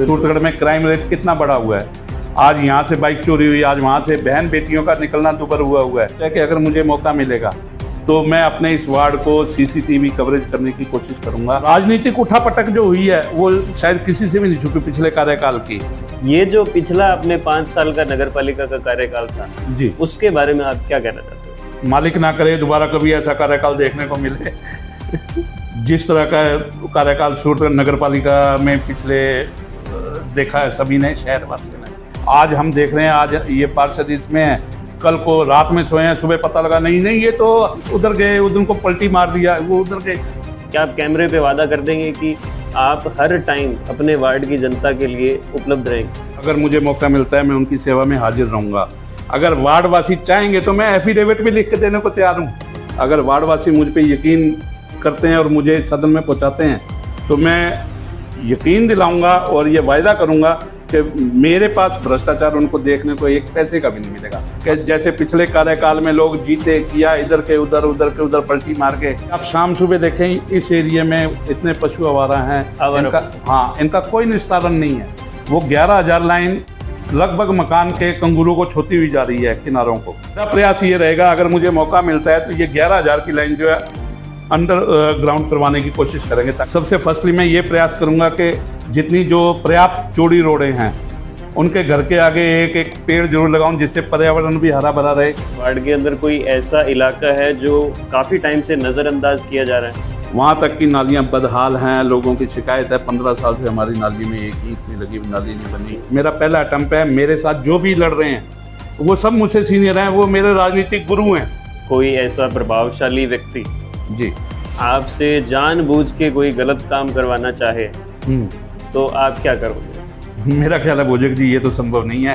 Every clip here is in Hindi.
सूरतगढ़ में क्राइम रेट कितना बढ़ा हुआ है। आज यहाँ से बाइक चोरी हुई, आज वहाँ से बहन बेटियों का निकलना दुबर हुआ है कि अगर मुझे मौका मिलेगा तो मैं अपने इस वार्ड को सीसीटीवी कवरेज करने की कोशिश करूंगा। राजनीतिक उठापटक जो हुई है वो शायद किसी से भी नहीं छुपी पिछले कार्यकाल की। ये जो पिछला अपने 5 साल का नगर पालिका का कार्यकाल था जी, उसके बारे में आप क्या कहना चाहते हो? मालिक ना करे दोबारा कभी ऐसा कार्यकाल देखने को मिले जिस तरह का कार्यकाल सूरत नगर पालिका में पिछले देखा है सभी ने, शहरवासियों ने। आज हम देख रहे हैं, आज ये पार्षद इसमें है, कल को रात में सोए हैं, सुबह पता लगा नहीं ये तो उधर गए, उनको पलटी मार दिया, वो उधर गए। क्या आप कैमरे पे वादा कर देंगे कि आप हर टाइम अपने वार्ड की जनता के लिए उपलब्ध रहेंगे? अगर मुझे मौका मिलता है मैं उनकी सेवा में हाजिर रहूंगा। अगर वार्डवासी चाहेंगे तो मैं एफिडेविट भी लिख के देने को तैयार हूँ। अगर वार्डवासी मुझ पर यकीन करते हैं और मुझे सदन में पहुँचाते हैं तो मैं यकीन दिलाऊंगा और ये वायदा करूंगा कि मेरे पास भ्रष्टाचार उनको देखने को एक पैसे का भी नहीं मिलेगा। कि जैसे पिछले कार्यकाल में लोग जीते किया, इधर के उधर, उधर के उधर पलटी मार के। आप शाम सुबह देखें इस एरिया में इतने पशु आवारा हैं, इनका कोई निस्तारण नहीं है। वो 11,000 लाइन लगभग मकान के कंगूरों को छोती हुई जा रही है किनारों को। मेरा प्रयास ये रहेगा अगर मुझे मौका मिलता है तो ये 11,000 की लाइन जो है अंडर ग्राउंड करवाने की कोशिश करेंगे। सबसे फर्स्टली मैं ये प्रयास करूंगा कि जितनी जो पर्याप्त चौड़ी रोडें हैं उनके घर के आगे एक एक पेड़ जरूर लगाऊं जिससे पर्यावरण भी हरा भरा रहे। वार्ड के अंदर कोई ऐसा इलाका है जो काफ़ी टाइम से नज़रअंदाज किया जा रहा है? वहाँ तक की नालियाँ बदहाल हैं, लोगों की शिकायत है। 15 साल से हमारी नाली में एक ईंट नहीं लगी, नाली नहीं बनी। मेरा पहला अटेम्प्ट है। मेरे साथ जो भी लड़ रहे हैं वो सब मुझसे सीनियर हैं, वो मेरे राजनीतिक गुरु हैं। कोई ऐसा प्रभावशाली व्यक्ति जी आपसे जानबूझ के कोई गलत काम करवाना चाहे तो आप क्या करोगे? मेरा ख्याल है भोजक जी ये तो संभव नहीं है।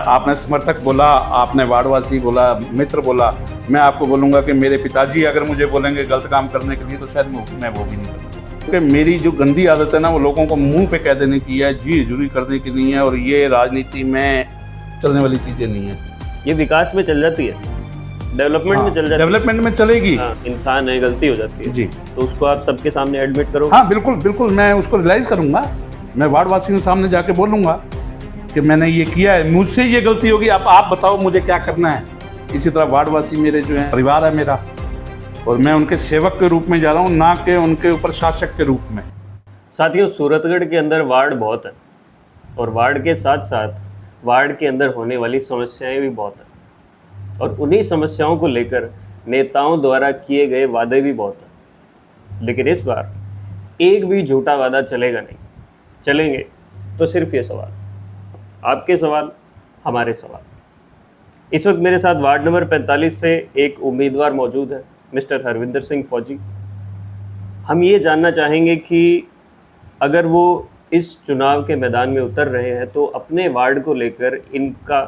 आपने समर्थक बोला, आपने वार्डवासी बोला, मित्र बोला, मैं आपको बोलूँगा कि मेरे पिताजी अगर मुझे बोलेंगे गलत काम करने के लिए तो शायद मैं वो भी नहीं करूँगा। क्योंकि मेरी जो गंदी आदत है ना वो लोगों को मुंह पे कह देने की है, जी हजूरी करने की नहीं है, और ये राजनीति में चलने वाली चीज़ें नहीं है। ये विकास में चल जाती है, डेवलपमेंट में चल जाती है। डेवलपमेंट में चलेगी। इंसान है, गलती हो जाती है जी, तो उसको आप सबके सामने एडमिट करो। हाँ बिल्कुल बिल्कुल, मैं उसको रियलाइज़ करूँगा। मैं वार्डवासियों के सामने जाके बोलूँगा कि मैंने ये किया है, मुझसे ये गलती होगी, आप बताओ मुझे क्या करना है। इसी तरह वार्डवासी मेरे जो है परिवार है मेरा, और मैं उनके सेवक के रूप में जा रहा हूँ, ना कि उनके ऊपर शासक के रूप में। साथियों, सूरतगढ़ के अंदर वार्ड बहुत है और वार्ड के साथ साथ वार्ड के अंदर होने वाली समस्याएं भी बहुत हैं, और उन्हीं समस्याओं को लेकर नेताओं द्वारा किए गए वादे भी बहुत हैं। लेकिन इस बार एक भी झूठा वादा चलेगा नहीं। चलेंगे तो सिर्फ ये सवाल, आपके सवाल, हमारे सवाल। इस वक्त मेरे साथ वार्ड नंबर 45 से एक उम्मीदवार मौजूद है, मिस्टर हरविंदर सिंह फौजी। हम ये जानना चाहेंगे कि अगर वो इस चुनाव के मैदान में उतर रहे हैं तो अपने वार्ड को लेकर इनका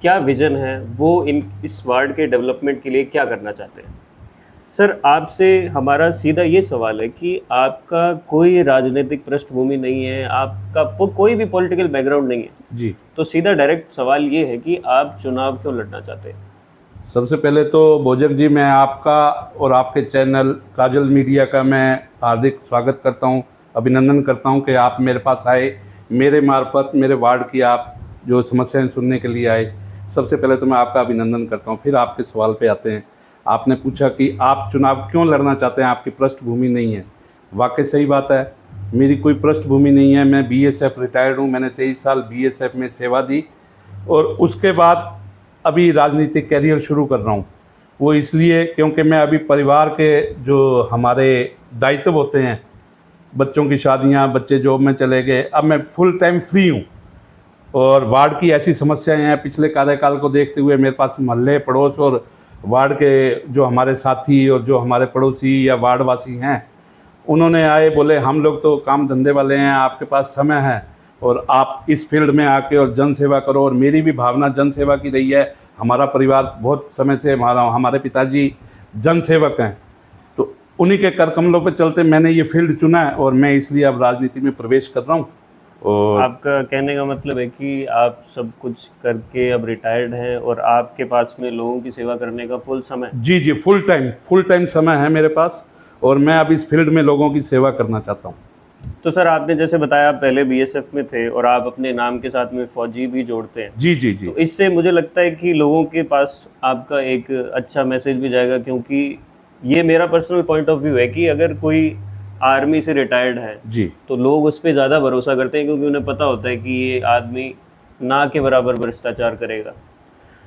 क्या विज़न है, वो इस वार्ड के डेवलपमेंट के लिए क्या करना चाहते हैं। सर, आपसे हमारा सीधा ये सवाल है कि आपका कोई राजनीतिक पृष्ठभूमि नहीं है, आपका कोई भी पॉलिटिकल बैकग्राउंड नहीं है जी, तो सीधा डायरेक्ट सवाल ये है कि आप चुनाव क्यों लड़ना चाहते हैं? सबसे पहले तो भोजक जी मैं आपका और आपके चैनल काजल मीडिया का मैं हार्दिक स्वागत करता हूं, अभिनंदन करता हूं कि आप मेरे पास आए, मेरे मार्फत मेरे वार्ड की आप जो समस्याएं सुनने के लिए आए। सबसे पहले तो मैं आपका अभिनंदन करता हूं। फिर आपके सवाल पे आते हैं। आपने पूछा कि आप चुनाव क्यों लड़ना चाहते हैं, आपकी पृष्ठभूमि नहीं है। वाकई सही बात है, मेरी कोई पृष्ठभूमि नहीं है। मैं बीएसएफ रिटायर्ड हूँ, मैंने 23 साल बीएसएफ में सेवा दी और उसके बाद अभी राजनीतिक कैरियर शुरू कर रहा हूँ। वो इसलिए क्योंकि मैं अभी परिवार के जो हमारे दायित्व होते हैं, बच्चों की शादियाँ, बच्चे जॉब में चले गए, अब मैं फुल टाइम फ्री हूँ। और वार्ड की ऐसी समस्याएं हैं, पिछले कार्यकाल को देखते हुए मेरे पास मोहल्ले, पड़ोस और वार्ड के जो हमारे साथी और जो हमारे पड़ोसी या वार्डवासी हैं, उन्होंने आए, बोले हम लोग तो काम धंधे वाले हैं, आपके पास समय है और आप इस फील्ड में आके और जन सेवा करो। और मेरी भी भावना जन सेवा की रही है। हमारा परिवार बहुत समय से, हमारे पिताजी जन सेवक हैं, तो उन्हीं के कर कमलों पर चलते मैंने ये फील्ड चुना है और मैं इसलिए अब राजनीति में प्रवेश कर रहा हूँ। और आपका कहने का मतलब है कि आप सब कुछ करके अब रिटायर्ड हैं और आपके पास में लोगों की सेवा करने का फुल समय? जी, फुल टाइम समय है मेरे पास और मैं अब इस फील्ड में लोगों की सेवा करना चाहता हूँ। तो सर आपने जैसे बताया आप पहले बीएसएफ में थे और आप अपने नाम के साथ में फौजी भी जोड़ते हैं। जी जी जी। तो इससे मुझे लगता है कि लोगों के पास आपका एक अच्छा मैसेज भी जाएगा, क्योंकि ये मेरा पर्सनल पॉइंट ऑफ व्यू है कि अगर कोई आर्मी से रिटायर्ड है जी तो लोग उस पर ज़्यादा भरोसा करते हैं, क्योंकि उन्हें पता होता है कि ये आदमी ना के बराबर भ्रष्टाचार करेगा,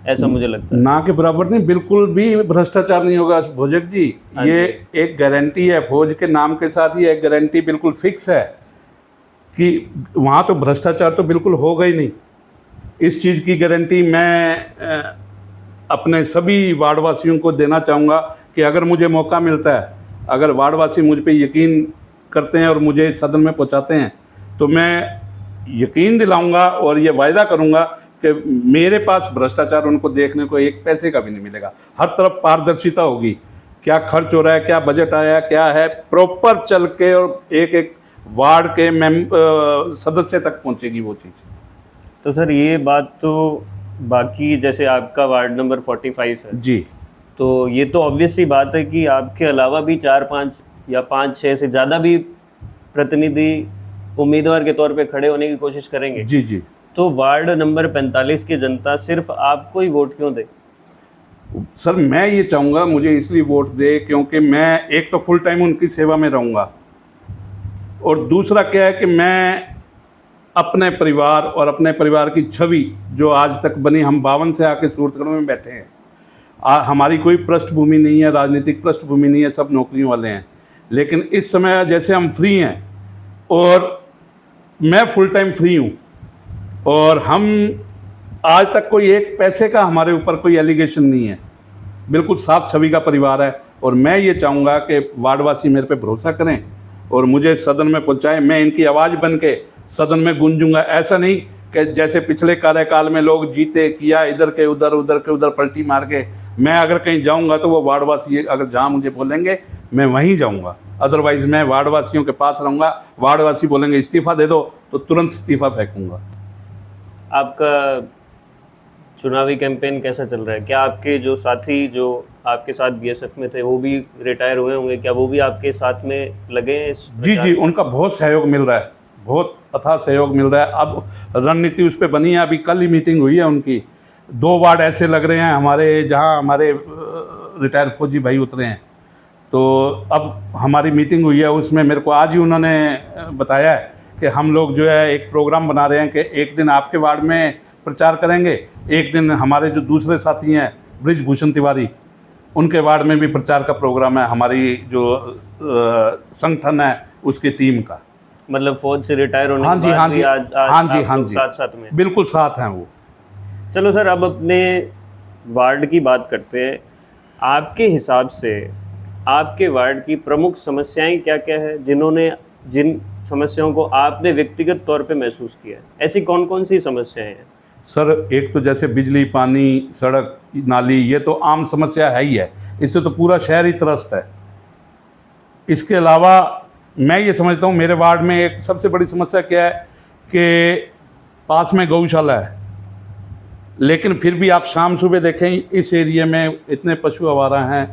ऐसा मुझे लगता है। ना के बराबर नहीं, बिल्कुल भी भ्रष्टाचार नहीं होगा भोजक जी। ये एक गारंटी है, फौज के नाम के साथ ही एक गारंटी बिल्कुल फिक्स है कि वहाँ तो भ्रष्टाचार तो बिल्कुल होगा ही नहीं। इस चीज़ की गारंटी मैं अपने सभी वार्डवासियों को देना चाहूँगा कि अगर मुझे मौका मिलता है, अगर वार्डवासी मुझ पे यकीन करते हैं और मुझे सदन में पहुँचाते हैं, तो मैं यकीन दिलाऊंगा और ये वायदा करूंगा कि मेरे पास भ्रष्टाचार उनको देखने को एक पैसे का भी नहीं मिलेगा। हर तरफ पारदर्शिता होगी, क्या खर्च हो रहा है, क्या बजट आया, क्या है, प्रॉपर चल के और एक एक वार्ड के सदस्य तक पहुंचेगी वो चीज़। तो सर ये बात तो बाकी, जैसे आपका वार्ड नंबर 45 है जी, तो ये तो ऑब्वियस सी बात है कि आपके अलावा भी 4-5 या 5-6 से ज़्यादा भी प्रतिनिधि उम्मीदवार के तौर पे खड़े होने की कोशिश करेंगे। जी जी। तो वार्ड नंबर 45 की जनता सिर्फ आपको ही वोट क्यों दे? सर मैं ये चाहूँगा मुझे इसलिए वोट दे क्योंकि मैं एक तो फुल टाइम उनकी सेवा में रहूँगा, और दूसरा क्या है कि मैं अपने परिवार और अपने परिवार की छवि जो आज तक बनी, हम 52 से आके सूरतगढ़ में बैठे हैं, हमारी कोई पृष्ठभूमि नहीं है, राजनीतिक पृष्ठभूमि नहीं है, सब नौकरियों वाले हैं, लेकिन इस समय जैसे हम फ्री हैं और मैं फुल टाइम फ्री हूँ, और हम आज तक कोई एक पैसे का हमारे ऊपर कोई एलिगेशन नहीं है, बिल्कुल साफ छवि का परिवार है। और मैं ये चाहूँगा कि वार्डवासी मेरे पे भरोसा करें और मुझे सदन में पहुँचाएं। मैं इनकी आवाज़ बन के सदन में गूंजूंगा। ऐसा नहीं कि जैसे पिछले कार्यकाल में लोग जीते किया इधर के उधर, उधर के उधर पलटी मार के, मैं अगर कहीं जाऊंगा तो वो वार्डवासी अगर जहां मुझे बोलेंगे मैं वहीं जाऊंगा, अदरवाइज़ मैं वार्डवासियों के पास रहूंगा। वार्डवासी बोलेंगे इस्तीफ़ा दे दो तो तुरंत इस्तीफ़ा फेंकूंगा। आपका चुनावी कैंपेन कैसा चल रहा है? क्या आपके जो साथी जो आपके साथ बीएसएफ में थे वो भी रिटायर हुए होंगे, क्या वो भी आपके साथ में लगे हैं इस जी जी, उनका बहुत सहयोग मिल रहा है, बहुत अथाह सहयोग मिल रहा है। अब रणनीति उस पर बनी है, अभी कल ही मीटिंग हुई है उनकी। 2 वार्ड ऐसे लग रहे हैं हमारे जहां हमारे रिटायर फौजी भाई उतरे हैं, तो अब हमारी मीटिंग हुई है, उसमें मेरे को आज ही उन्होंने बताया है कि हम लोग जो है एक प्रोग्राम बना रहे हैं कि एक दिन आपके वार्ड में प्रचार करेंगे, एक दिन हमारे जो दूसरे साथी हैं ब्रिजभूषण तिवारी, उनके वार्ड में भी प्रचार का प्रोग्राम है, हमारी जो संगठन है उसकी टीम का। मतलब फौज से रिटायर होने हाँ के जी, बाद हाँ भी जी, आज हाँ जी, आप हाँ लोग जी, साथ में? बिल्कुल साथ हैं वो। चलो सर, अब अपने वार्ड की बात करते हैं। आपके हिसाब से आपके वार्ड की प्रमुख समस्याएं क्या क्या है, जिन समस्याओं को आपने व्यक्तिगत तौर पे महसूस किया है? ऐसी कौन कौन सी समस्याएं हैं? सर एक तो जैसे बिजली, पानी, सड़क, नाली, ये तो आम समस्या है ही है, इससे तो पूरा शहर ही त्रस्त है। इसके अलावा मैं ये समझता हूँ मेरे वार्ड में एक सबसे बड़ी समस्या क्या है कि पास में गौशाला है, लेकिन फिर भी आप शाम सुबह देखें इस एरिया में इतने पशु आवारा हैं,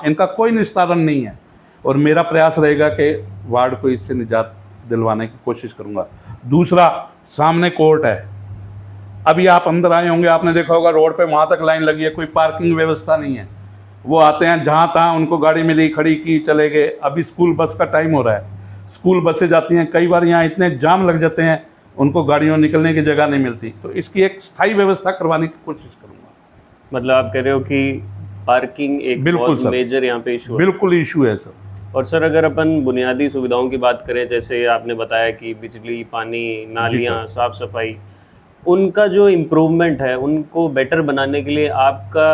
इनका कोई निस्तारण नहीं है। और मेरा प्रयास रहेगा कि वार्ड को इससे निजात दिलवाने की कोशिश करूँगा। दूसरा, सामने कोर्ट है, अभी आप अंदर आए होंगे, आपने देखा होगा रोड पे वहाँ तक लाइन लगी है, कोई पार्किंग व्यवस्था नहीं है। वो आते हैं जहाँ तहाँ उनको गाड़ी मिली खड़ी की चले गए। अभी स्कूल बस का टाइम हो रहा है, स्कूल बसें जाती हैं, कई बार यहाँ इतने जाम लग जाते हैं उनको गाड़ियों निकलने की जगह नहीं मिलती, तो इसकी एक स्थायी व्यवस्था करवाने की कोशिश करूँगा। मतलब आप कह रहे हो कि पार्किंग एक बहुत मेजर यहाँ पे इशू है? बिल्कुल इशू है सर। और सर अगर अपन बुनियादी सुविधाओं की बात करें, जैसे आपने बताया कि बिजली, पानी, नालियाँ, साफ़ सफाई, उनका जो इम्प्रूवमेंट है उनको बेटर बनाने के लिए आपका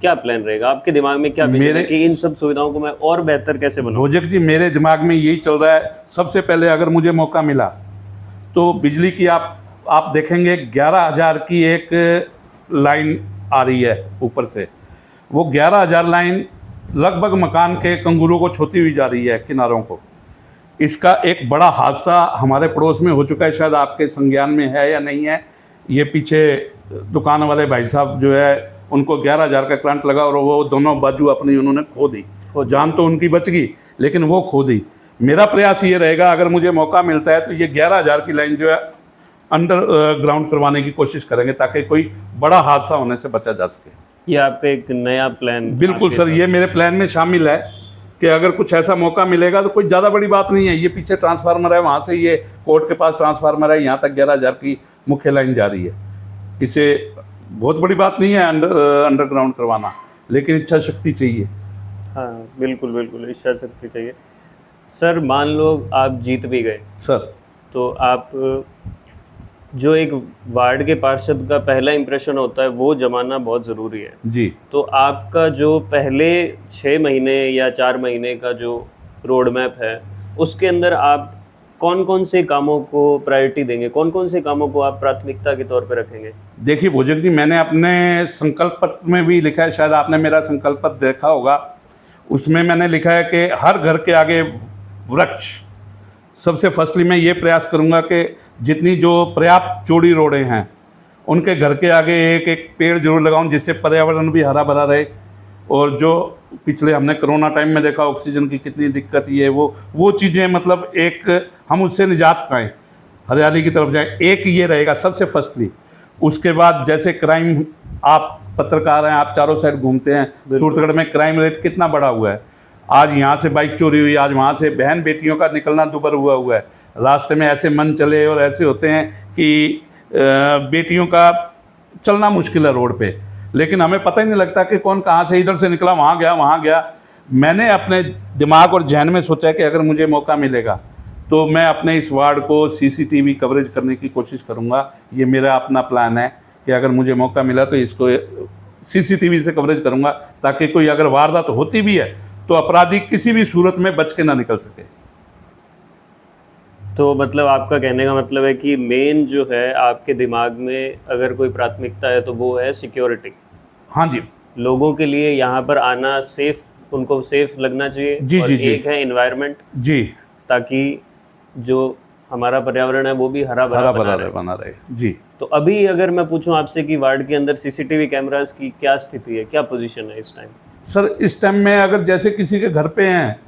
क्या प्लान रहेगा? आपके दिमाग में क्या विजन है कि इन सब सुविधाओं को मैं और बेहतर कैसे बनाऊं? भोजक जी, मेरे दिमाग में यही चल रहा है, सबसे पहले अगर मुझे मौका मिला तो बिजली की आप देखेंगे 11,000 की एक लाइन आ रही है ऊपर से, वो 11,000 लाइन लगभग मकान के कंगूरों को छूती हुई जा रही है, किनारों को। इसका एक बड़ा हादसा हमारे पड़ोस में हो चुका है, शायद आपके संज्ञान में है या नहीं है। ये पीछे दुकान वाले भाई साहब जो है उनको 11,000 का करंट लगा और वो दोनों बाजू अपनी उन्होंने खो दी। जान तो उनकी बच गई लेकिन वो खो दी। मेरा प्रयास ये रहेगा, अगर मुझे मौका मिलता है तो ये 11,000 की लाइन जो है अंडरग्राउंड करवाने की कोशिश करेंगे, ताकि कोई बड़ा हादसा होने से बचा जा सके। ये आपका एक नया प्लान? बिल्कुल सर, ये मेरे प्लान में शामिल है कि अगर कुछ ऐसा मौका मिलेगा तो कोई ज़्यादा बड़ी बात नहीं है। ये पीछे ट्रांसफार्मर है, वहाँ से ये कोर्ट के पास ट्रांसफार्मर है, यहाँ तक 11,000 की मुख्य लाइन जा रही है। इसे बहुत बड़ी बात नहीं है अंडरग्राउंड करवाना, लेकिन इच्छा शक्ति चाहिए। हाँ बिल्कुल बिल्कुल, इच्छा शक्ति चाहिए। सर मान लो आप जीत भी गए सर, तो आप जो एक वार्ड के पार्षद का पहला इंप्रेशन होता है वो जमाना बहुत ज़रूरी है जी। तो आपका जो पहले 6 महीने या 4 महीने का जो रोड मैप है उसके अंदर आप कौन कौन से कामों को प्रायोरिटी देंगे, कौन कौन से कामों को आप प्राथमिकता के तौर पर रखेंगे? देखिए भोजक जी, मैंने अपने संकल्प पत्र में भी लिखा है, शायद आपने मेरा संकल्प पत्र देखा होगा, उसमें मैंने लिखा है कि हर घर के आगे वृक्ष। सबसे फर्स्टली मैं ये प्रयास करूँगा कि जितनी जो पर्याप्त चौड़ी रोडें हैं उनके घर के आगे एक एक पेड़ जरूर लगाऊं, जिससे पर्यावरण भी हरा भरा रहे। और जो पिछले हमने कोरोना टाइम में देखा ऑक्सीजन की कितनी दिक्कत ये वो चीज़ें, मतलब एक हम उससे निजात पाएँ, हरियाली की तरफ जाएं, एक ये रहेगा सबसे फर्स्टली। उसके बाद जैसे क्राइम, आप पत्रकार हैं, आप चारों साइड घूमते हैं, सूरतगढ़ में क्राइम रेट कितना बढ़ा हुआ है। आज यहाँ से बाइक चोरी हुई, आज वहाँ से बहन बेटियों का निकलना दुबर हुआ है। रास्ते में ऐसे मन चले और ऐसे होते हैं कि बेटियों का चलना मुश्किल है रोड पे, लेकिन हमें पता ही नहीं लगता कि कौन कहाँ से इधर से निकला, वहाँ गया। मैंने अपने दिमाग और जहन में सोचा है कि अगर मुझे मौका मिलेगा तो मैं अपने इस वार्ड को सीसीटीवी कवरेज करने की कोशिश करूँगा। ये मेरा अपना प्लान है कि अगर मुझे मौका मिला तो इसको सीसीटीवी से कवरेज करूँगा, ताकि कोई अगर वारदात होती भी है तो अपराधी किसी भी सूरत में बच के ना निकल सके। तो मतलब आपका कहने का मतलब है कि मेन जो है आपके दिमाग में अगर कोई प्राथमिकता है तो वो है सिक्योरिटी। हाँ जी, लोगों के लिए यहाँ पर आना सेफ, उनको सेफ लगना चाहिए। जी और जी जी, एक है एनवायरनमेंट जी, ताकि जो हमारा पर्यावरण है वो भी हरा भरा बना रहे। जी। तो अभी अगर मैं पूछूं आपसे कि वार्ड के अंदर सीसीटीवी कैमरास की क्या स्थिति है, क्या पोजीशन है इस टाइम? सर इस टाइम में अगर जैसे किसी के घर पे हैं,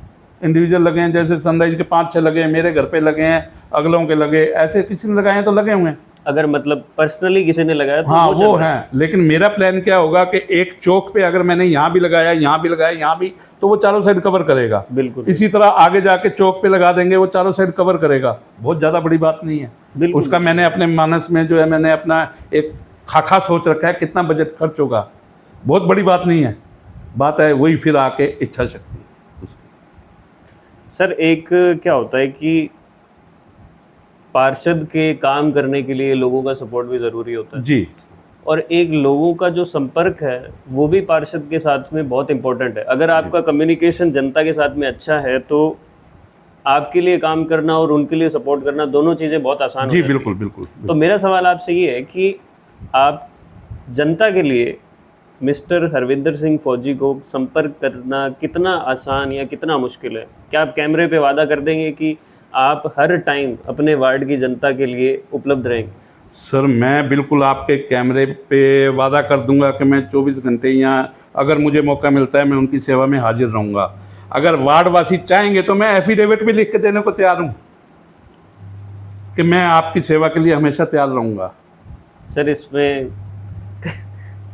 इंडिविजुअल लगे हैं, जैसे सनराइज के 5-6 लगे हैं, मेरे घर पे लगे हैं, अगलों के लगे, ऐसे किसी ने लगाए हैं तो लगे हुए हैं। अगर मतलब पर्सनली किसी ने लगाया तो हाँ वो है, लेकिन मेरा प्लान क्या होगा कि एक चौक पे अगर मैंने यहाँ भी लगाया, यहाँ भी लगाया, यहाँ भी, तो वो चारों साइड कवर करेगा। बिल्कुल। इसी तरह आगे जाके चौक पे लगा देंगे, वो चारों साइड कवर करेगा। बहुत ज़्यादा बड़ी बात नहीं है। उसका मैंने अपने मानस में जो है, मैंने अपना एक खाका सोच रखा है, कितना बजट खर्च होगा। बहुत बड़ी बात नहीं है, बात है वही फिर आके इच्छा शक्ति उसकी। सर एक क्या होता है कि पार्षद के काम करने के लिए लोगों का सपोर्ट भी ज़रूरी होता है जी, और एक लोगों का जो संपर्क है वो भी पार्षद के साथ में बहुत इम्पोर्टेंट है। अगर आपका कम्युनिकेशन जनता के साथ में अच्छा है तो आपके लिए काम करना और उनके लिए सपोर्ट करना दोनों चीज़ें बहुत आसान जी। हो जाती हैं। बिल्कुल बिल्कुल। तो मेरा सवाल आपसे ये है कि आप जनता के लिए मिस्टर हरविंदर सिंह फौजी को संपर्क करना कितना आसान या कितना मुश्किल है? क्या आप कैमरे पे वादा कर देंगे कि आप हर टाइम अपने वार्ड की जनता के लिए उपलब्ध रहेंगे? सर मैं बिल्कुल आपके कैमरे पे वादा कर दूंगा कि मैं 24 घंटे यहाँ, अगर मुझे मौका मिलता है, मैं उनकी सेवा में हाजिर रहूँगा। अगर वार्डवासी चाहेंगे तो मैं एफिडेविट भी लिख के देने को तैयार हूँ कि मैं आपकी सेवा के लिए हमेशा तैयार रहूँगा। सर इसमें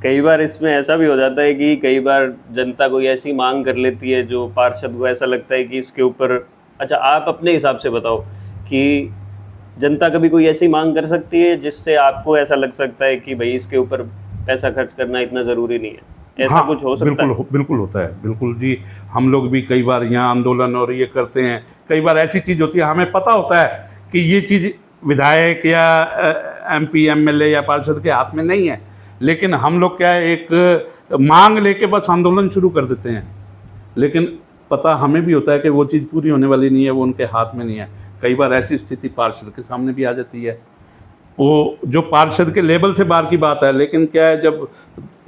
कई बार इसमें ऐसा भी हो जाता है कि कई बार जनता कोई ऐसी मांग कर लेती है जो पार्षद को ऐसा लगता है कि इसके ऊपर, अच्छा आप अपने हिसाब से बताओ कि जनता कभी कोई ऐसी मांग कर सकती है जिससे आपको ऐसा लग सकता है कि भाई इसके ऊपर पैसा खर्च करना इतना ज़रूरी नहीं है, ऐसा कुछ हो सकता है? बिल्कुल होता है, बिल्कुल जी। हम लोग भी कई बार यहाँ आंदोलन और ये करते हैं, कई बार ऐसी चीज़ होती है, हमें पता होता है कि ये चीज़ विधायक या MP MLA या पार्षद के हाथ में नहीं है, लेकिन हम लोग क्या है, एक मांग लेके बस आंदोलन शुरू कर देते हैं, लेकिन पता हमें भी होता है कि वो चीज़ पूरी होने वाली नहीं है, वो उनके हाथ में नहीं है। कई बार ऐसी स्थिति पार्षद के सामने भी आ जाती है, वो जो पार्षद के लेवल से बाहर की बात है, लेकिन क्या है, जब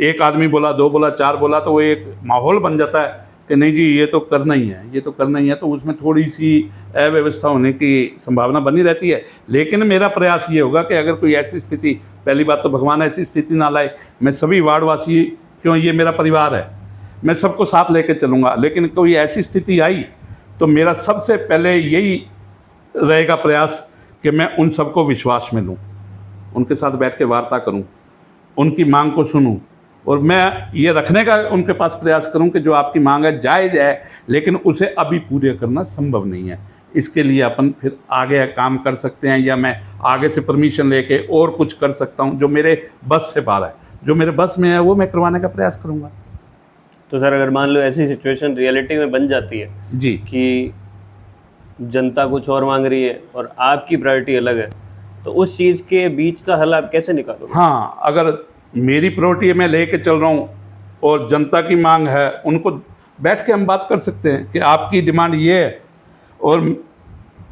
एक आदमी बोला, 2 बोला, 4 बोला, तो वो एक माहौल बन जाता है कि नहीं जी ये तो करना ही है, ये तो करना ही है, तो उसमें थोड़ी सी अव्यवस्था होने की संभावना बनी रहती है। लेकिन मेरा प्रयास ये होगा कि अगर कोई ऐसी स्थिति, पहली बात तो भगवान ऐसी स्थिति ना लाए, मैं सभी वार्डवासी, क्यों ये मेरा परिवार है, मैं सबको साथ लेके चलूँगा, लेकिन कोई ऐसी स्थिति आई तो मेरा सबसे पहले यही रहेगा प्रयास कि मैं उन सबको विश्वास में लूँ, उनके साथ बैठ के वार्ता करूँ, उनकी मांग को सुनूँ, और मैं ये रखने का उनके पास प्रयास करूं कि जो आपकी मांग है जायज़ है, लेकिन उसे अभी पूरे करना संभव नहीं है। इसके लिए अपन फिर आगे काम कर सकते हैं, या मैं आगे से परमिशन लेके और कुछ कर सकता हूं जो मेरे बस से बाहर है। जो मेरे बस में है वो मैं करवाने का प्रयास करूंगा। तो सर अगर मान लो ऐसी सिचुएशन रियलिटी में बन जाती है जी, कि जनता कुछ और मांग रही है और आपकी प्रायोरिटी अलग है, तो उस चीज़ के बीच का हल आप कैसे निकालोगे? हाँ, अगर मेरी प्रायोरिटी मैं लेके चल रहा हूँ और जनता की मांग है, उनको बैठ के हम बात कर सकते हैं कि आपकी डिमांड ये है, और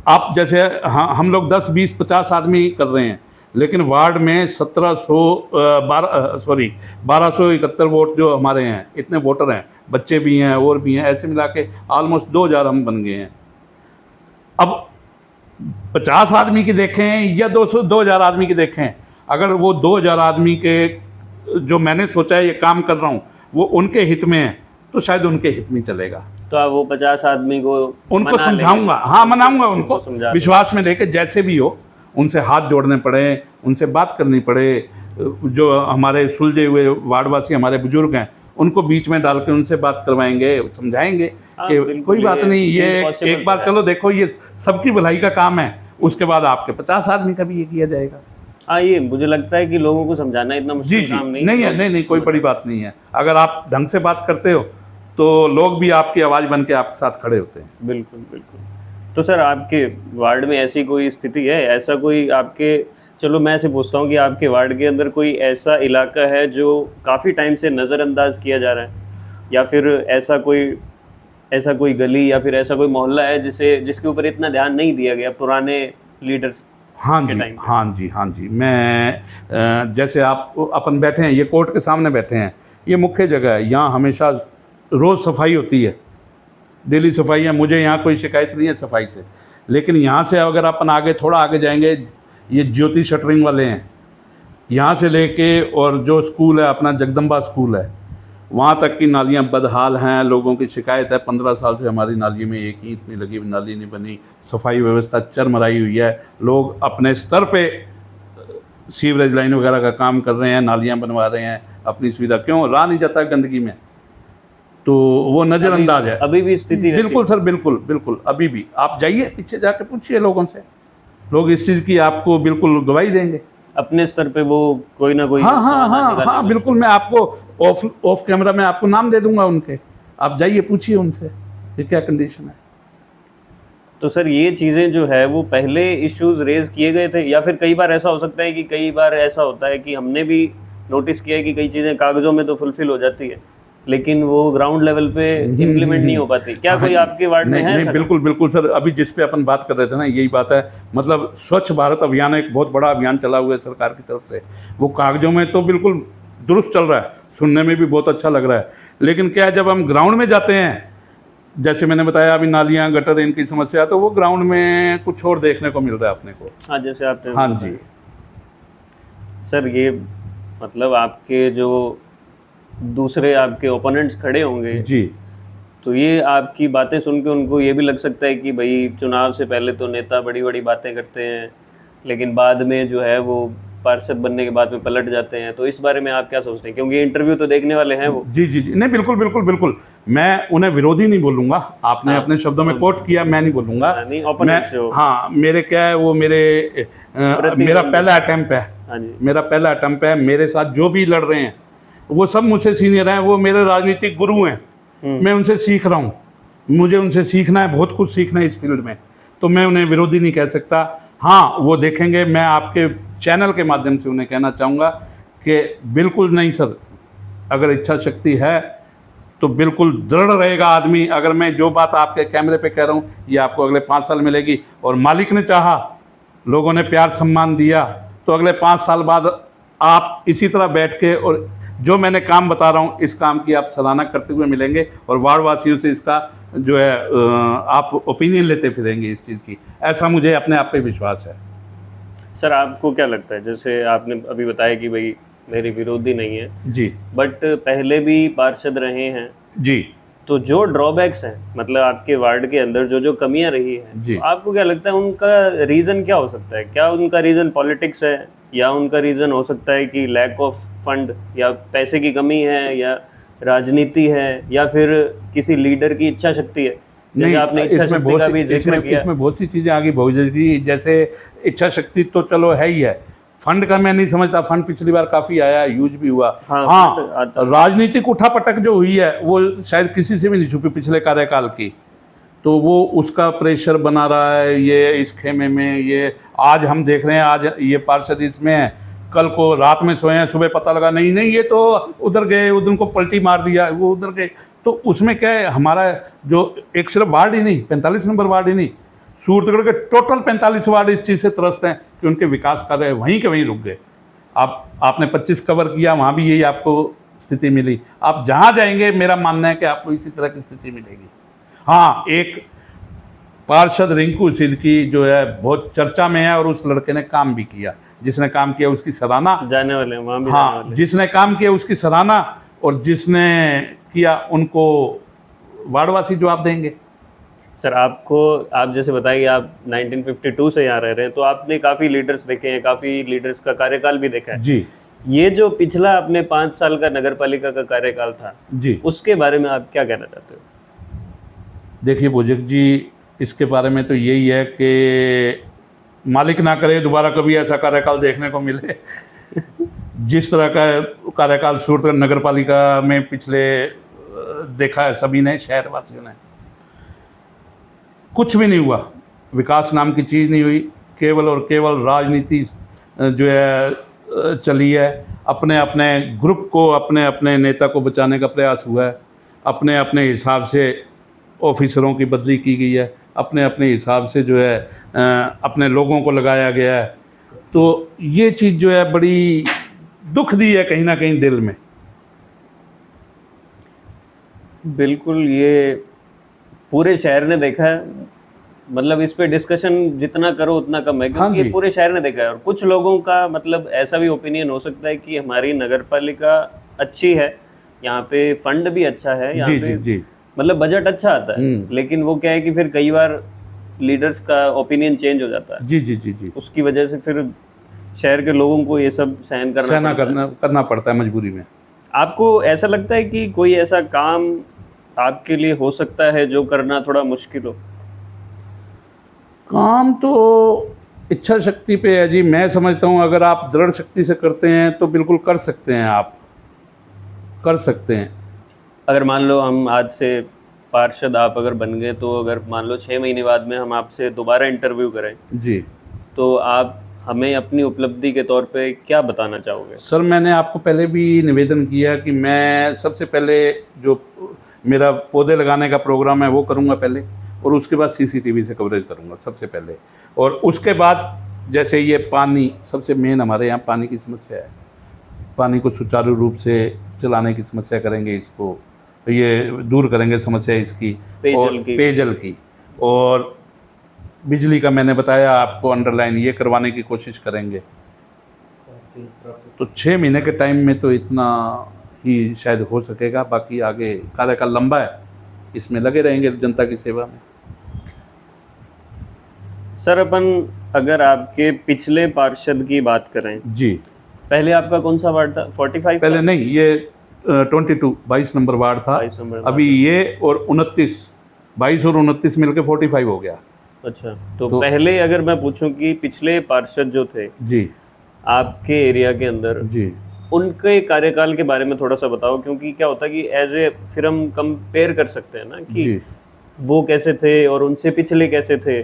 आप जैसे हाँ, हम लोग 10, 20, 50 आदमी कर रहे हैं, लेकिन वार्ड में 1271 वोट जो हमारे हैं, इतने वोटर हैं, बच्चे भी हैं और भी हैं, ऐसे मिला के ऑलमोस्ट 2000 हम बन गए हैं। अब 50 आदमी की देखें या 2000 आदमी की देखें, अगर वो 2000 आदमी के जो मैंने सोचा है ये काम कर रहा हूँ वो उनके हित में है, तो शायद उनके हित में चलेगा। तो आप वो 50 आदमी को उनको मना समझाऊंगा, लेंगे? हाँ मनाऊंगा उनको, समझा विश्वास में लेके जैसे भी हो उनसे हाथ जोड़ने पड़े, उनसे बात करनी पड़े। जो हमारे सुलझे हुए वार्डवासी हमारे बुजुर्ग हैं उनको बीच में डाल के उनसे बात करवाएंगे, समझाएंगे कि बिल्कुल, कोई बात नहीं, ये impossible एक बार है। चलो देखो ये सबकी भलाई का काम है, उसके बाद आपके 50 आदमी का भी ये किया जाएगा। हाँ, ये मुझे लगता है कि लोगों को समझाना इतना जी मुश्किल जी, काम नहीं नहीं है, नहीं कोई बड़ी बात नहीं है। अगर आप ढंग से बात करते हो तो लोग भी आपकी आवाज़ बन के आपके साथ खड़े होते हैं। बिल्कुल बिल्कुल। तो सर आपके वार्ड में ऐसी कोई स्थिति है, ऐसा कोई आपके, चलो मैं ऐसे पूछता हूँ कि आपके वार्ड के अंदर कोई ऐसा इलाका है जो काफ़ी टाइम से नज़रअंदाज किया जा रहा है, या फिर ऐसा कोई गली या फिर ऐसा कोई मोहल्ला है जिसके ऊपर इतना ध्यान नहीं दिया गया पुराने लीडर्स? हाँ जी, हाँ जी, हाँ जी। मैं जैसे आप अपन बैठे हैं, ये कोर्ट के सामने बैठे हैं, ये मुख्य जगह है, यहाँ हमेशा रोज़ सफाई होती है, डेली सफाई है, मुझे यहाँ कोई शिकायत नहीं है सफाई से। लेकिन यहाँ से अगर अपन आगे थोड़ा आगे जाएंगे, ये ज्योति शटरिंग वाले हैं, यहाँ से लेके और जो स्कूल है अपना जगदम्बा स्कूल है, वहाँ तक की नालियाँ बदहाल हैं। लोगों की शिकायत है 15 साल से हमारी नाली में एक ईंट नहीं लगी, नाली नहीं बनी, सफाई व्यवस्था चरमराई हुई है। लोग अपने स्तर पे सीवरेज लाइन वगैरह का काम कर रहे हैं, नालियाँ बनवा रहे हैं अपनी सुविधा, क्यों रहा नहीं जाता गंदगी में, तो वो नज़रअंदाज है। अभी भी स्थिति बिल्कुल सर, बिल्कुल बिल्कुल, अभी भी आप जाइए पीछे जाके पूछिए लोगों से, लोग इस चीज़ की आपको बिल्कुल गवाही देंगे। अपने स्तर पे वो कोई ना कोई हाँ हाँ समाधान हाँ निकालने हाँ, में। बिल्कुल, मैं आपको ऑफ कैमरा में आपको नाम दे दूंगा उनके, आप जाइए पूछिए उनसे कि क्या कंडीशन है। तो सर ये चीज़ें जो है वो पहले इश्यूज रेज किए गए थे, या फिर कई बार ऐसा हो सकता है कि कई बार ऐसा होता है कि हमने भी नोटिस किया है कि कई चीज़ें कागज़ों में तो फुलफिल हो जाती है लेकिन वो ग्राउंड लेवल पे इम्प्लीमेंट नहीं हो पाती? क्या कोई आपके वार्ड में है? नहीं, बिल्कुल बिल्कुल सर, अभी जिस पे अपन बात कर रहे थे ना, यही बात है। मतलब स्वच्छ भारत अभियान एक बहुत बड़ा अभियान चला हुआ है सरकार की तरफ से, वो कागजों में तो बिल्कुल दुरुस्त चल रहा है, सुनने में भी बहुत अच्छा लग रहा है, लेकिन क्या है जब हम ग्राउंड में जाते हैं, जैसे मैंने बताया अभी नालियाँ गटर इनकी समस्या, तो वो ग्राउंड में कुछ और देखने को मिल रहा है अपने को। हाँ, जैसे आपने हाँ जी सर, ये मतलब आपके जो दूसरे आपके ओपोनेंट्स खड़े होंगे जी, तो ये आपकी बातें सुन के उनको ये भी लग सकता है कि भाई चुनाव से पहले तो नेता बड़ी बड़ी बातें करते हैं लेकिन बाद में जो है वो पार्षद बनने के बाद में पलट जाते हैं, तो इस बारे में आप क्या सोचते हैं? क्योंकि इंटरव्यू तो देखने वाले हैं वो। जी जी जी, नहीं बिल्कुल बिल्कुल बिल्कुल, मैं उन्हें विरोधी नहीं बोलूँगा, आपने अपने शब्दों में कोट किया, मैं नहीं बोलूँगा। नहीं, opponent से हो। हाँ, मेरे क्या है वो मेरा पहला अटेम्प्ट है। हाँ जी, मेरा पहला अटेम्प्ट है, मेरे साथ जो भी लड़ रहे हैं वो सब मुझसे सीनियर हैं, वो मेरे राजनीतिक गुरु हैं, मैं उनसे सीख रहा हूँ, मुझे उनसे सीखना है, बहुत कुछ सीखना है इस फील्ड में, तो मैं उन्हें विरोधी नहीं कह सकता। हाँ, वो देखेंगे, मैं आपके चैनल के माध्यम से उन्हें कहना चाहूँगा कि बिल्कुल नहीं सर, अगर इच्छा शक्ति है तो बिल्कुल दृढ़ रहेगा आदमी। अगर मैं जो बात आपके कैमरे पे कह रहा हूँ ये आपको अगले 5 साल मिलेगी, और मालिक ने चाहा, लोगों ने प्यार सम्मान दिया, तो अगले 5 साल बाद आप इसी तरह बैठ के और जो मैंने काम बता रहा हूँ इस काम की आप सराहना करते हुए मिलेंगे, और वार्ड वासियों से इसका जो है आप ओपिनियन लेते फिरेंगे इस चीज़ की, ऐसा मुझे अपने आप पे विश्वास है। सर आपको क्या लगता है, जैसे आपने अभी बताया कि भाई मेरे विरोधी नहीं है जी, बट पहले भी पार्षद रहे हैं, जी, तो जो ड्रॉबैक्स हैं, मतलब आपके वार्ड के अंदर जो जो कमियां रही हैं, जी। तो आपको क्या लगता है उनका रीज़न क्या हो सकता है? क्या उनका रीज़न पॉलिटिक्स है, या उनका रीज़न हो सकता है कि लैक ऑफ फंड, या पैसे की कमी है, या राजनीति है, या फिर किसी लीडर की इच्छा शक्ति है? जैसे नहीं, आपने इच्छा इसमें शक्ति बहुत का सी भी जिक्र किया। इसमें बहुत सी चीज़ें आगे भविष्य की, जैसे इच्छा शक्ति तो चलो है ही है, फंड का मैं नहीं समझता, फंड पिछली बार काफ़ी आया, यूज भी हुआ। हाँ, हाँ, फंड आता। राजनीतिक उठापटक जो हुई है वो शायद किसी से भी नहीं छुपी पिछले कार्यकाल की, तो वो उसका प्रेशर बना रहा है ये इस खेमे में। ये आज हम देख रहे हैं, आज ये पार्षद इसमें है, कल को रात में सोए हैं, सुबह पता लगा नहीं नहीं ये तो उधर गए, उधर को पलटी मार दिया, वो उधर गए। तो उसमें क्या है, हमारा जो एक सिर्फ वार्ड ही नहीं, 45 नंबर वार्ड ही नहीं, सूरतगढ़ के टोटल 45 वार्ड इस चीज़ से त्रस्त हैं कि उनके विकास कार्य वहीं के वहीं रुक गए। आपने 25 कवर किया, वहाँ भी यही आपको स्थिति मिली। आप जहाँ जाएंगे मेरा मानना है कि आपको इसी तरह की स्थिति मिलेगी। हाँ, एक पार्षद रिंकू सिद्दकी जो है बहुत चर्चा में है, और उस लड़के ने काम भी किया, जिसने काम किया उसकी सराहना। जाने वाले हैं वहाँ भी, जाने हाँ, वाले। जिसने काम किया उसकी सराहना, और जिसने किया उनको वार्डवासी जवाब देंगे। सर, आपको, आप जैसे बताइए आप 1952 से यहाँ रह रहे हैं, तो आपने काफ़ी लीडर्स देखे हैं, काफ़ी लीडर्स का कार्यकाल भी देखा है जी ये जो पिछला अपने 5 साल का नगर पालिका का कार्यकाल था, जी। उसके बारे में आप क्या कहना चाहते हो? देखिए भोजक जी, इसके बारे में तो यही है कि मालिक ना करे दोबारा कभी ऐसा कार्यकाल देखने को मिले जिस तरह का कार्यकाल सूरत नगर पालिका में पिछले देखा है सभी ने, शहरवासियों ने। कुछ भी नहीं हुआ, विकास नाम की चीज़ नहीं हुई, केवल और केवल राजनीति जो है चली है। अपने अपने ग्रुप को, अपने अपने नेता को बचाने का प्रयास हुआ है, अपने अपने हिसाब से ऑफिसरों की बदली की गई है, अपने अपने हिसाब से जो है अपने लोगों को लगाया गया है। तो ये चीज़ जो है बड़ी दुख दी है कहीं ना कहीं दिल में। बिल्कुल, ये पूरे शहर ने देखा है, मतलब इस पे डिस्कशन जितना करो उतना कम है, हाँ क्योंकि ये जी। पूरे शहर ने देखा है। और कुछ लोगों का मतलब ऐसा भी ओपिनियन हो सकता है कि हमारी नगर पालिका अच्छी है, यहाँ पे फंड भी अच्छा है, यहाँ जी पे जी जी मतलब बजट अच्छा आता है, लेकिन वो क्या है कि फिर कई बार लीडर्स का ओपिनियन चेंज हो जाता है, जी जी जी जी। उसकी वजह से फिर शहर के लोगों को ये सब सहन करना पड़ता है। करना पड़ता है मजबूरी में। आपको ऐसा लगता है कि कोई ऐसा काम आपके लिए हो सकता है जो करना थोड़ा मुश्किल हो? काम तो इच्छा शक्ति पे है जी। मैं समझता हूँ अगर आप दृढ़ शक्ति से करते हैं तो बिल्कुल कर सकते हैं, आप कर सकते हैं। अगर मान लो हम आज से पार्षद आप अगर बन गए, तो अगर मान लो 6 महीने बाद में हम आपसे दोबारा इंटरव्यू करें, जी, तो आप हमें अपनी उपलब्धि के तौर पे क्या बताना चाहोगे? सर मैंने आपको पहले भी निवेदन किया कि मैं सबसे पहले जो मेरा पौधे लगाने का प्रोग्राम है वो करूँगा पहले, और उसके बाद सीसीटीवी से कवरेज करूँगा सबसे पहले, और उसके बाद जैसे ये पानी, सबसे मेन हमारे यहाँ पानी की समस्या है, पानी को सुचारू रूप से चलाने की समस्या करेंगे, इसको ये दूर करेंगे समस्या इसकी, और पेयजल की, और बिजली का मैंने बताया आपको अंडरलाइन, ये करवाने की कोशिश करेंगे। तो 6 महीने के टाइम में तो इतना ही शायद हो सकेगा, बाकी आगे कार्यकाल लंबा है, इसमें लगे रहेंगे जनता की सेवा में। सर, अपन अगर आपके पिछले पार्षद की बात करें जी, पहले आपका कौन सा वार्ड था? 45 पहले नहीं, ये 22 नंबर वार्ड था। 22 नंबर अभी ये और 22 और 29 मिलके 45 हो गया। अच्छा, तो पहले अगर मैं पूछूं कि पिछले पार्षद जो थे जी आपके एरिया के अंदर, जी, उनके कार्यकाल के बारे में थोड़ा सा बताओ, क्योंकि क्या होता है कि एज ए फिर हम कंपेयर कर सकते हैं ना कि जी वो कैसे थे और उनसे पिछले कैसे थे,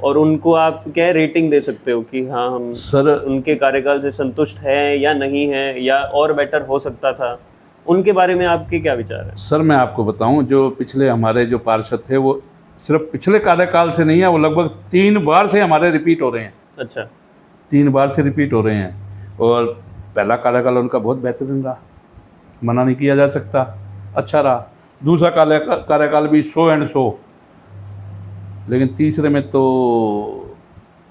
और उनको आप क्या रेटिंग दे सकते हो कि हाँ हम सर, उनके कार्यकाल से संतुष्ट हैं या नहीं हैं, या और बेटर हो सकता था, उनके बारे में आपके क्या विचार है? सर मैं आपको बताऊं, जो पिछले हमारे जो पार्षद थे वो सिर्फ पिछले कार्यकाल से नहीं है, वो लगभग 3 बार से हमारे रिपीट हो रहे हैं। अच्छा, 3 बार से रिपीट हो रहे हैं, और पहला कार्यकाल उनका बहुत बेहतरीन रहा, मना नहीं किया जा सकता, अच्छा रहा। दूसरा कार्यकाल भी 100 एंड 100, लेकिन तीसरे में तो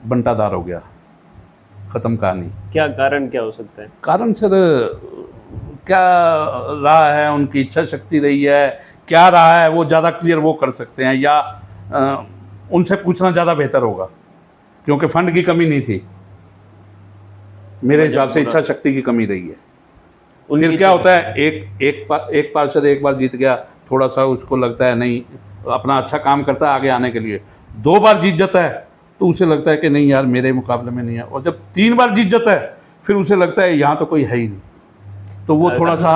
बंटाधार हो गया, ख़त्म कहानी। क्या कारण क्या हो सकता है? कारण सर क्या रहा है, उनकी इच्छा शक्ति रही है, क्या रहा है वो ज़्यादा क्लियर वो कर सकते हैं, या उनसे पूछना ज़्यादा बेहतर होगा, क्योंकि फंड की कमी नहीं थी मेरे हिसाब से, इच्छा शक्ति की कमी रही है। फिर क्या होता है, एक पार्षद एक बार जीत गया, थोड़ा सा उसको लगता है नहीं अपना अच्छा काम करता है आगे आने के लिए, 2 बार जीत जाता है तो उसे लगता है कि नहीं यार मेरे मुकाबले में नहीं है, और जब 3 बार जीत जाता है फिर उसे लगता है यहाँ तो कोई है ही नहीं, तो वो थोड़ा सा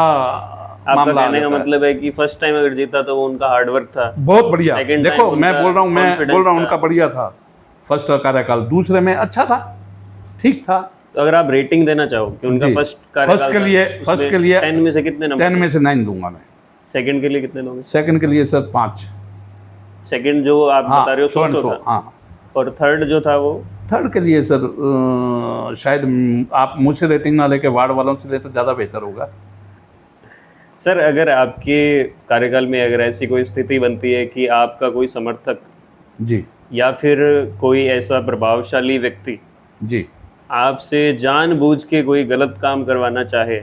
आपका कहने का मतलब है कि फर्स्ट टाइम अगर जीता तो वो उनका हार्डवर्क था, बहुत बढ़िया। देखो मैं बोल रहा हूँ उनका बढ़िया था फर्स्ट कार्यकाल, दूसरे में अच्छा था, ठीक था। तो अगर आप रेटिंग देना चाहो कि उनका फर्स्ट के लिए 10 में से कितने नंबर? 10 में से 9 दूंगा मैं। सेकंड के लिए कितने दोगे? सेकंड के लिए सर 5। सेकंड जो आप बता रहे हो 100 था। हाँ। और थर्ड जो था वो? थर्ड के लिए सर शायद आप मुझसे रेटिंग ना लेके वार्ड वालों से ले तो ज़्यादा बेहतर होगा। सर अगर आपके कार्यकाल में अगर ऐसी कोई स्थिति बनती है कि आपका कोई समर्थक जी या फिर कोई ऐसा प्रभावशाली व्यक्ति जी आपसे जानबूझ के कोई गलत काम करवाना चाहे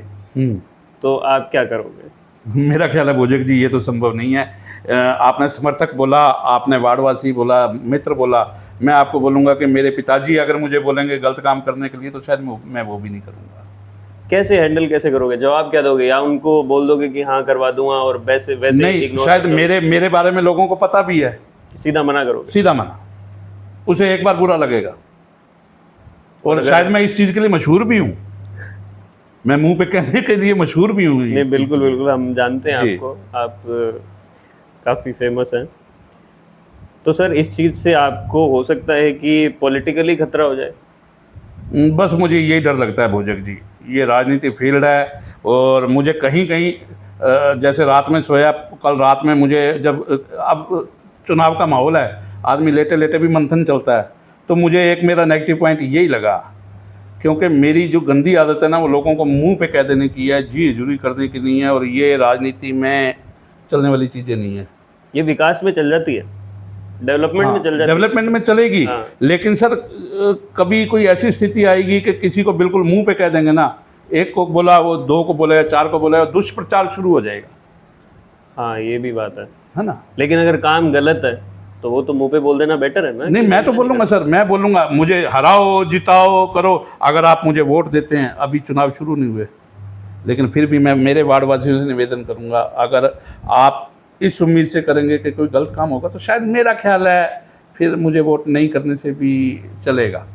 तो आप क्या करोगे? मेरा ख्याल है भोजक जी ये तो संभव नहीं है। आपने समर्थक बोला, आपने वार्डवासी बोला, मित्र बोला, मैं आपको बोलूँगा कि मेरे पिताजी अगर मुझे बोलेंगे गलत काम करने के लिए तो शायद मैं वो भी नहीं करूँगा। कैसे हैंडल कैसे करोगे? जवाब क्या दोगे? या उनको बोल दोगे कि हाँ करवा दूंगा और वैसे नहीं, शायद मेरे बारे में लोगों को पता भी है, सीधा मना करोगे? सीधा मना, उसे एक बार बुरा लगेगा। और शायद मैं इस चीज़ के लिए मशहूर भी हूँ, मैं मुंह पे कहने के लिए मशहूर भी हूँ। नहीं बिल्कुल बिल्कुल, हम जानते हैं आपको, आप काफ़ी फेमस हैं। तो सर इस चीज़ से आपको हो सकता है कि पॉलिटिकली खतरा हो जाए? बस मुझे यही डर लगता है भोजक जी, ये राजनीति फील्ड है और मुझे कहीं कहीं जैसे रात में सोया, कल रात में मुझे जब अब चुनाव का माहौल है, आदमी लेटे लेटे भी मंथन चलता है, तो मुझे एक मेरा नेगेटिव पॉइंट यही लगा, क्योंकि मेरी जो गंदी आदत है ना वो लोगों को मुंह पे कह देने की है, जी हजूरी करने की नहीं है, और ये राजनीति में चलने वाली चीज़ें नहीं है। ये विकास में चल जाती है, डेवलपमेंट में चल जाती है, डेवलपमेंट में चलेगी। लेकिन सर कभी कोई ऐसी स्थिति आएगी कि किसी को बिल्कुल मुंह पे कह देंगे ना, एक को बोला वो 2 को बोलेगा, 4 को बोलेगा, दुष्प्रचार शुरू हो जाएगा। हाँ ये भी बात है ना। लेकिन अगर काम गलत है तो वो तो मुंह पे बोल देना बेटर है ना। नहीं मैं तो बोलूँगा सर, मैं बोलूँगा मुझे हराओ जिताओ करो, अगर आप मुझे वोट देते हैं, अभी चुनाव शुरू नहीं हुए, लेकिन फिर भी मैं मेरे वार्डवासियों से निवेदन करूँगा, अगर आप इस उम्मीद से करेंगे कि कोई गलत काम होगा तो शायद मेरा ख्याल है फिर मुझे वोट नहीं करने से भी चलेगा।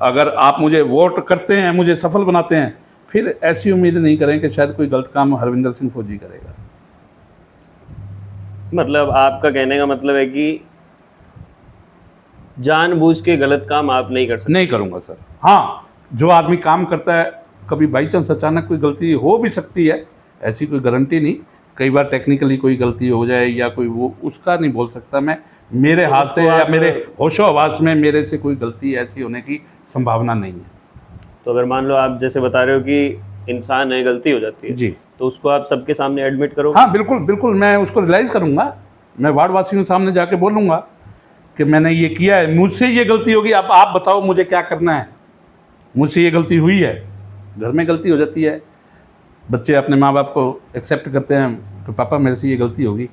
अगर आप मुझे वोट करते हैं, मुझे सफल बनाते हैं, फिर ऐसी उम्मीद नहीं करें कि शायद कोई गलत काम हरविंदर सिंह फौजी करेगा। मतलब आपका कहने का मतलब है कि जानबूझ के गलत काम आप नहीं कर सकते? नहीं करूँगा सर। हाँ, जो आदमी काम करता है, कभी बाई चांस अचानक कोई गलती हो भी सकती है, ऐसी कोई गारंटी नहीं, कई बार टेक्निकली कोई गलती हो जाए या कोई वो, उसका नहीं बोल सकता मैं, मेरे हाथ से या मेरे होशो हवास में मेरे से कोई गलती ऐसी होने की संभावना नहीं है। तो अगर मान लो आप जैसे बता रहे हो कि इंसान है, गलती हो जाती है जी, तो उसको आप सबके सामने एडमिट करोगे? हाँ बिल्कुल बिल्कुल, मैं उसको रियलाइज़ करूँगा, मैं वार्डवासियों के सामने जाके बोलूँगा कि मैंने ये किया है, मुझसे ये गलती होगी, अब आप बताओ मुझे क्या करना है, मुझसे ये गलती हुई है। घर में गलती हो जाती है, बच्चे अपने माँ बाप को एक्सेप्ट करते हैं कि पापा मेरे से ये गलती होगी,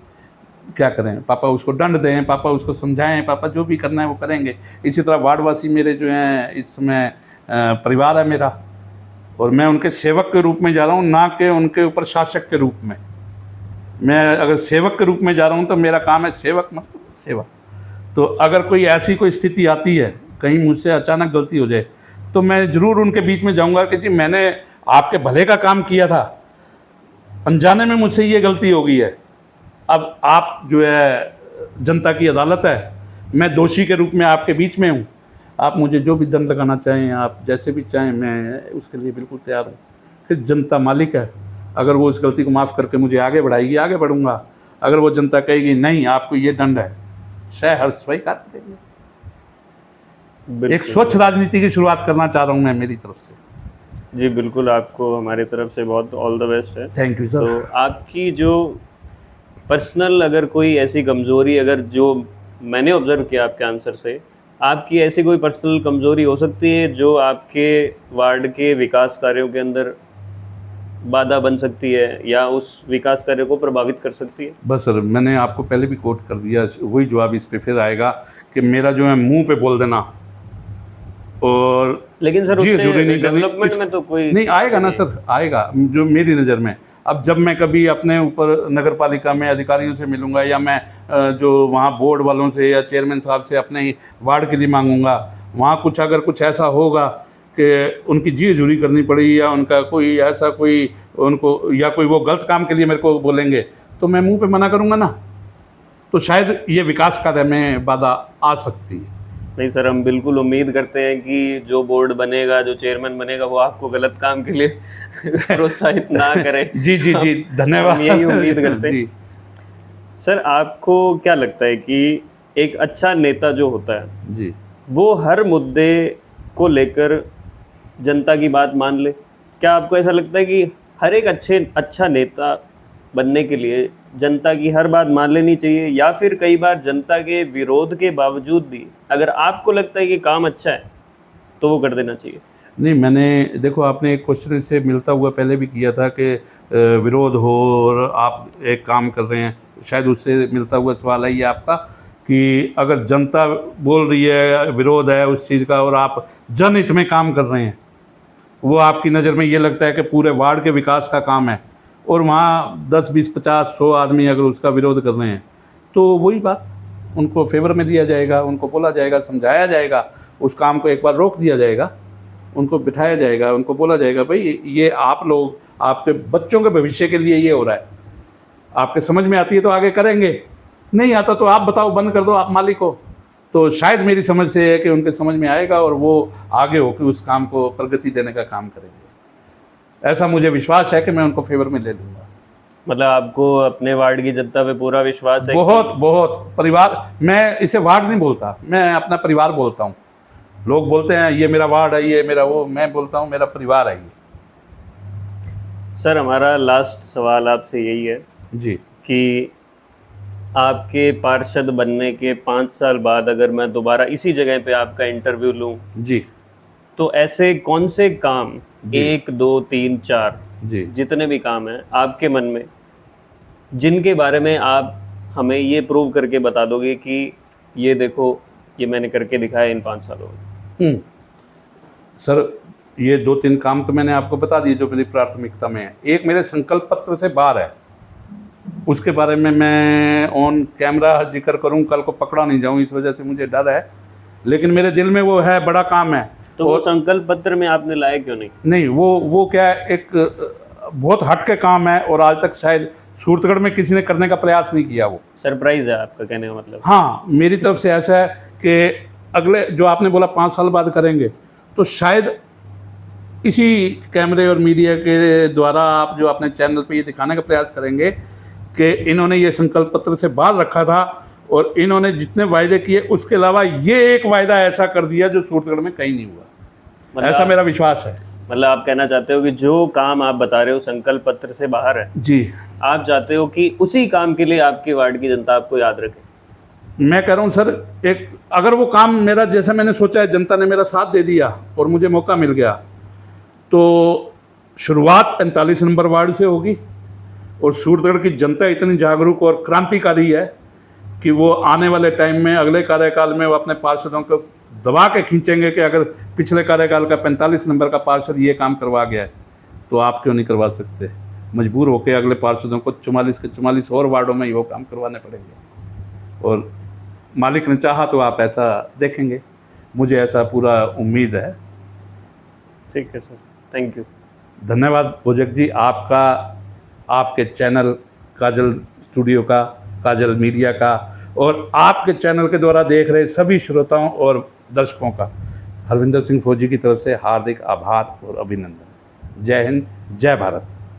क्या करें, पापा उसको दंड दें, पापा उसको समझाएं, पापा जो भी करना है वो करेंगे। इसी तरह वार्डवासी मेरे जो हैं, इस समय परिवार है मेरा, और मैं उनके सेवक के रूप में जा रहा हूँ, ना कि उनके ऊपर शासक के रूप में। मैं अगर सेवक के रूप में जा रहा हूँ तो मेरा काम है सेवक, मतलब सेवा। तो अगर कोई ऐसी कोई स्थिति आती है, कहीं मुझसे अचानक गलती हो जाए, तो मैं ज़रूर उनके बीच में जाऊंगा कि जी मैंने आपके भले का काम किया था, अनजाने में मुझसे ये गलती हो गई है, अब आप जो है जनता की अदालत है, मैं दोषी के रूप में आपके बीच में हूँ, आप मुझे जो भी दंड लगाना चाहें, आप जैसे भी चाहें, मैं उसके लिए बिल्कुल तैयार हूँ। फिर जनता मालिक है, अगर वो उस गलती को माफ़ करके मुझे आगे बढ़ाएगी, आगे बढ़ूँगा। अगर वो जनता कहेगी नहीं आपको ये दंड है, हर स्वीकार करेंगे। एक स्वच्छ राजनीति की शुरुआत करना चाह रहा हूँ मैं मेरी तरफ से। जी बिल्कुल, आपको हमारी तरफ से बहुत ऑल द बेस्ट है। Thank you sir. तो आपकी जो पर्सनल अगर कोई ऐसी कमज़ोरी, अगर जो मैंने ऑब्जर्व किया आपके आंसर से, आपकी ऐसी कोई पर्सनल कमज़ोरी हो सकती है जो आपके वार्ड के विकास कार्यों के अंदर बाधा बन सकती है या उस विकास कार्य को प्रभावित कर सकती है? बस सर, मैंने आपको पहले भी कोट कर दिया, वही जवाब इस पे फिर आएगा कि मेरा जो है मुंह पे बोल देना और लेकिन सर जी उससे जरूरी नहीं करनी, डेवलपमेंट में तो कोई नहीं आएगा ना सर, आएगा जो मेरी नज़र में। अब जब मैं कभी अपने ऊपर नगर पालिका में अधिकारियों से मिलूंगा या मैं जो वहाँ बोर्ड वालों से या चेयरमैन साहब से अपने ही वार्ड के लिए मांगूंगा, वहाँ कुछ अगर कुछ ऐसा होगा कि उनकी जी हजूरी करनी पड़ी या उनका कोई ऐसा कोई उनको या कोई वो गलत काम के लिए मेरे को बोलेंगे, तो मैं मुंह पे मना करूँगा ना, तो शायद ये विकास कार्य में बाधा आ सकती है। नहीं सर, हम बिल्कुल उम्मीद करते हैं कि जो बोर्ड बनेगा, जो चेयरमैन बनेगा, वो आपको गलत काम के लिए प्रोत्साहित ना करे। जी जी जी, धन्यवाद। हम यही उम्मीद करते हैं। जी। सर आपको क्या लगता है कि एक अच्छा नेता जो होता है जी, वो हर मुद्दे को लेकर जनता की बात मान ले? क्या आपको ऐसा लगता है कि हर एक अच्छा नेता बनने के लिए जनता की हर बात मान लेनी चाहिए, या फिर कई बार जनता के विरोध के बावजूद भी अगर आपको लगता है कि काम अच्छा है तो वो कर देना चाहिए? नहीं, मैंने देखो आपने एक क्वेश्चन से मिलता हुआ पहले भी किया था कि विरोध हो और आप एक काम कर रहे हैं, शायद उससे मिलता हुआ सवाल है ये आपका कि अगर जनता बोल रही है, विरोध है उस चीज़ का और आप जनहित में काम कर रहे हैं, वो आपकी नज़र में ये लगता है कि पूरे वार्ड के विकास का काम है और वहाँ 10, 20, 50, 100 आदमी अगर उसका विरोध कर रहे हैं, तो वही बात उनको फेवर में दिया जाएगा, उनको बोला जाएगा, समझाया जाएगा, उस काम को एक बार रोक दिया जाएगा, उनको बिठाया जाएगा, उनको बोला जाएगा भाई ये आप लोग आपके बच्चों के भविष्य के लिए ये हो रहा है, आपके समझ में आती है तो आगे करेंगे, नहीं आता तो आप बताओ, बंद कर दो, आप मालिक हो। तो शायद मेरी समझ से है कि उनके समझ में आएगा और वो आगे होकर उस काम को प्रगति देने का काम करेंगे। ऐसा मुझे विश्वास है कि मैं उनको फेवर में ले लूँगा। मतलब आपको अपने वार्ड की जनता पे पूरा विश्वास है? बहुत बहुत परिवार, मैं इसे वार्ड नहीं बोलता, मैं अपना परिवार बोलता हूँ। लोग बोलते हैं ये मेरा वार्ड है, ये मेरा वो, मैं बोलता हूँ मेरा परिवार है ये। सर हमारा लास्ट सवाल आपसे यही है जी, कि आपके पार्षद बनने के 5 साल बाद अगर मैं दोबारा इसी जगह पे आपका इंटरव्यू लूं, जी, तो ऐसे कौन से काम, 1, 2, 3, 4 जी, जितने भी काम हैं आपके मन में, जिनके बारे में आप हमें ये प्रूव करके बता दोगे कि ये देखो ये मैंने करके दिखाया इन 5 सालों में? सर ये 2-3 काम तो मैंने आपको बता दिए जो मेरी प्राथमिकता में है। एक मेरे संकल्प पत्र से बाहर है, उसके बारे में मैं ऑन कैमरा जिक्र करूं, कल को पकड़ा नहीं जाऊं, इस वजह से मुझे डर है, लेकिन मेरे दिल में वो है, बड़ा काम है। तो वो संकल्प पत्र में आपने लाया क्यों नहीं? नहीं, वो क्या है, एक बहुत हट के काम है और आज तक शायद सूरतगढ़ में किसी ने करने का प्रयास नहीं किया। वो सरप्राइज है आपका कहने का मतलब? हाँ, मेरी तरफ से ऐसा है कि अगले जो आपने बोला 5 साल बाद करेंगे, तो शायद इसी कैमरे और मीडिया के द्वारा आप जो अपने चैनल पे ये दिखाने का प्रयास करेंगे कि इन्होंने ये संकल्प पत्र से बाहर रखा था और इन्होंने जितने वायदे किए उसके अलावा ये एक वायदा ऐसा कर दिया जो सूरतगढ़ में कहीं नहीं हुआ। मतलब ऐसा मेरा विश्वास है। मतलब आप कहना चाहते हो कि जो काम आप बता रहे हो संकल्प पत्र से बाहर है, जी, आप चाहते हो कि उसी काम के लिए आपके वार्ड की जनता आपको याद रखे? मैं कह रहा हूँ सर, एक अगर वो काम मेरा जैसा मैंने सोचा है, जनता ने मेरा साथ दे दिया और मुझे मौका मिल गया, तो शुरुआत 45 नंबर वार्ड से होगी और सूरतगढ़ की जनता इतनी जागरूक और क्रांतिकारी है कि वो आने वाले टाइम में अगले कार्यकाल में वो अपने पार्षदों को दबा के खींचेंगे कि अगर पिछले कार्यकाल का 45 नंबर का पार्षद ये काम करवा गया है तो आप क्यों नहीं करवा सकते। मजबूर होकर अगले पार्षदों को 44 के 44 और वार्डों में वो काम करवाने पड़ेंगे और मालिक ने चाहा तो आप ऐसा देखेंगे, मुझे ऐसा पूरा उम्मीद है। ठीक है सर, थैंक यू। धन्यवाद भोजक जी, आपका, आपके चैनल काजल स्टूडियो का, काजल मीडिया का और आपके चैनल के द्वारा देख रहे सभी श्रोताओं और दर्शकों का हरविंदर सिंह फौजी की तरफ से हार्दिक आभार और अभिनंदन। जय हिंद, जय भारत।